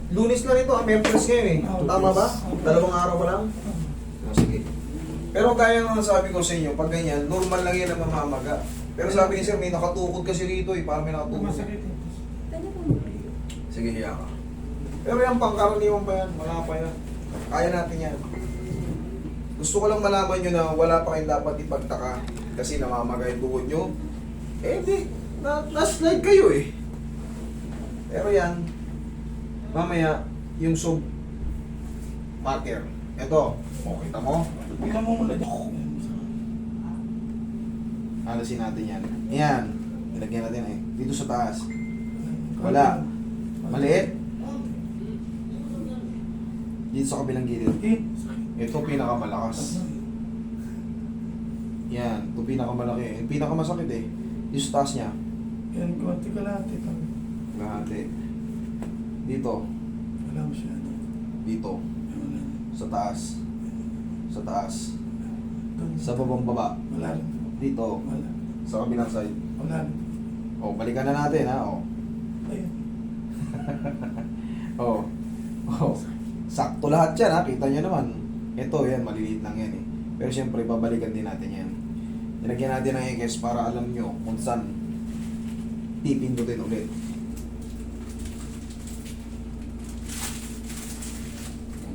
Lunes na ito, Miyerkules ngayon eh. Tama ba? Dalawang araw mo lang? Sige. Pero kaya nga sabi ko sa inyo, pag ganyan, normal lang yan ang mamamaga. Pero sabi ni sir, may nakatukod kasi rito eh. Parang may nakatukod. Sige, hiya ka. Pero yan, pangkaraniwan pa yan. Wala pa yan. Kaya natin yan. Gusto ko lang malaman nyo na wala pa kayong dapat ipagtaka kasi namamaga yung tuhod nyo. Eh di, na-slide kayo eh. Pero yan, mamaya, yung sub marker. Ito, kita mo? Tingnan mo muna dyan. Alasin natin yan. Yan, ilagyan natin eh. Dito sa taas. Wala. Maliit. Dito sa kabilang gilid. Ito pinakamalakas. Yan, ito pinakamalaki. Yung pinakamasakit eh. Yung sa taas niya. Yan, konti ka lahat ito. Lahati. Dito. Wala mo siya. Dito. Wala. Sa taas. Sa taas. Doon. Sa babang baba. Wala rin. Dito. Wala. Sa kabilang side. Wala rin. O, balikan na natin ha. O. Ayun. O. O. Sakto lahat yan ha. Kita nyo naman. Ito yan. Maliliit lang yan eh. Pero siyempre, babalikan din natin yan. Nilagyan natin ng EKS para alam nyo kung saan pipindutin ulit.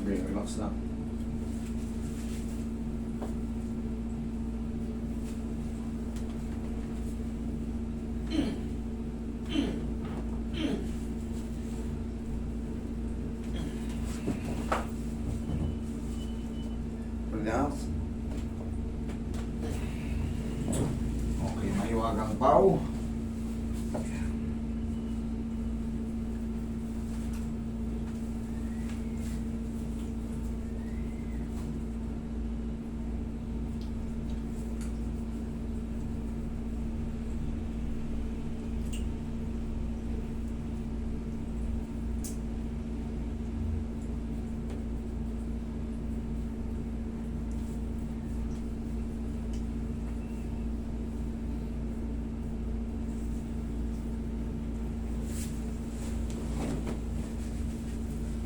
Okay, relax lang. Relax. Okay, mahiwagang pau.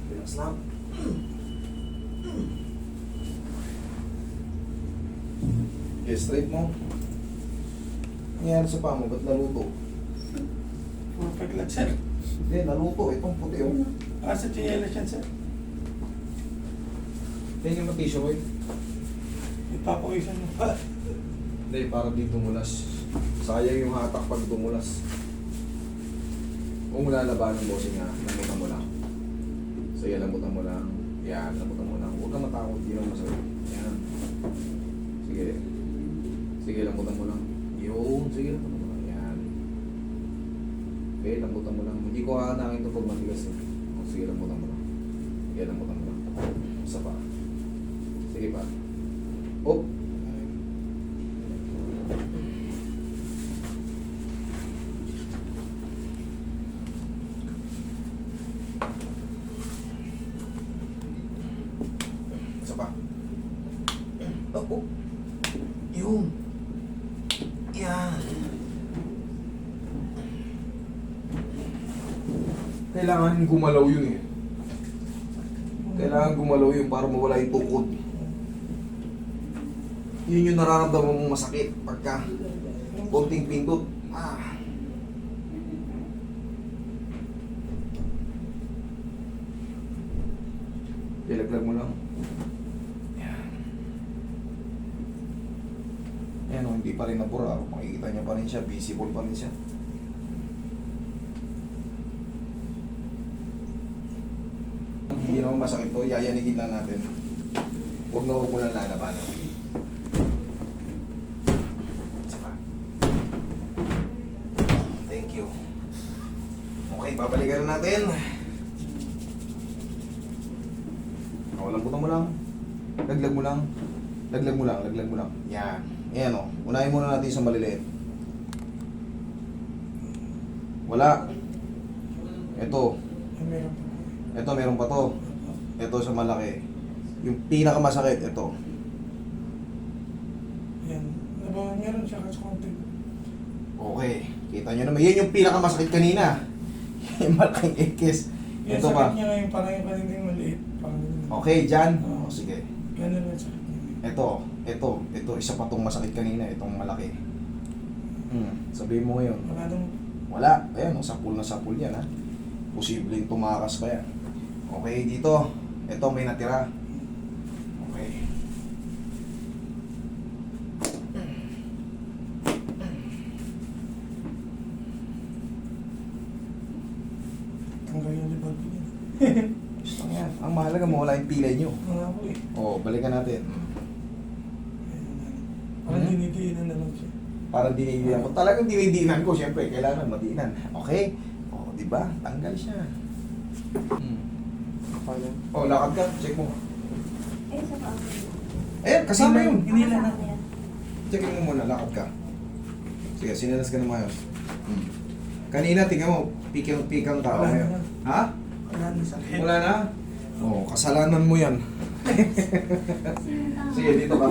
Relax lang. Okay, straight mo. Nangyari sa paa mo, ba't naluto? Perfect lang, sir. Hindi, naluto. Itong puti oh. Sa chinelas yan, sir. Tingnan mo tissue ko eh. Ipapawisan mo pa. Hindi, para di dumulas. Sayang yung hatak pag dumulas. Kung wala labanan mo, sige nga, lambutan mo lang. Sige, lambutan mo lang. Yan, lambutan mo lang. Huwag kang matakot, di lang masakit. Yan. Sige. Sige, lambutan mo lang. Yun, sige, lambutan mo lang. Yan. Okay, lambutan mo lang. Hindi ko hahanangin ito pag matigas eh. Sige, lambutan mo lang. Sige, lambutan mo lang. Isa pa. Sige pa. Oh! Isa pa. Oh, oh. Yun. Yan. Kailangan gumalaw yun eh. Kailangan gumalaw yun para mawala yung tukod. Yun yung nararamdaman mong masakit pagka konting pindot. Ilaglag mo lang. Yan. Ayan o, hindi pa rin nabura. Makikita niya pa rin siya, visible pa rin siya. Hindi naman masakit to, yayanigin lang natin. Huwag na huwag mo lang lalabanan. Saka. Thank you. Okay, babalikan na natin. Lambutan mo lang. Laglag mo lang. Laglag mo lang, laglag mo lang. Yan. Ayan o. Unahin muna natin sa maliliit. Wala. Ito. Meron pa. Ito, meron pa to. Ito sa malaki. Yung pinakamasakit, ito. Yan. Meron siya kasi konti. Okay. Kita nyo naman. Yan yung pinakamasakit kanina. Yung malaking ikis. Yung Ito sakit ba? niya ngayon, parang yung kanina yung maliit. Parang ganun. Okay, dyan. Oo. O, sige. Ganun yung sakit niya. Ito, isa pa tong masakit kanina, itong malaki. Sabihin mo ngayon, Wala nung wala. Ayan, sapul na sapul yan, ha. Posibleng tumakas pa yan. Okay, dito. Ito, may natira. Okay. tanggal yung libag ko niya. Gusto nga yan. Ang mahalaga, mawala yung pilay nyo. Mga po eh. O, balikan natin. Parang dinidiinan na lang siya. Parang dinidinan ko. Talagang dinidinan ko, syempre. Kailangan madiinan. Okay? O, di ba? Tanggal siya. O, lakad ka. Check mo. Eh, sa pa. Ayan, kasama yun. Hinila na. Check mo muna, lakad ka. Sige, sinalas ka na maayos. Kanina, tingnan mo, pikang tao Wala ngayon. na. Ha? Wala na sakit. Wala na? Oo, kasalanan mo yan. Sino tama? Sige, dito ka.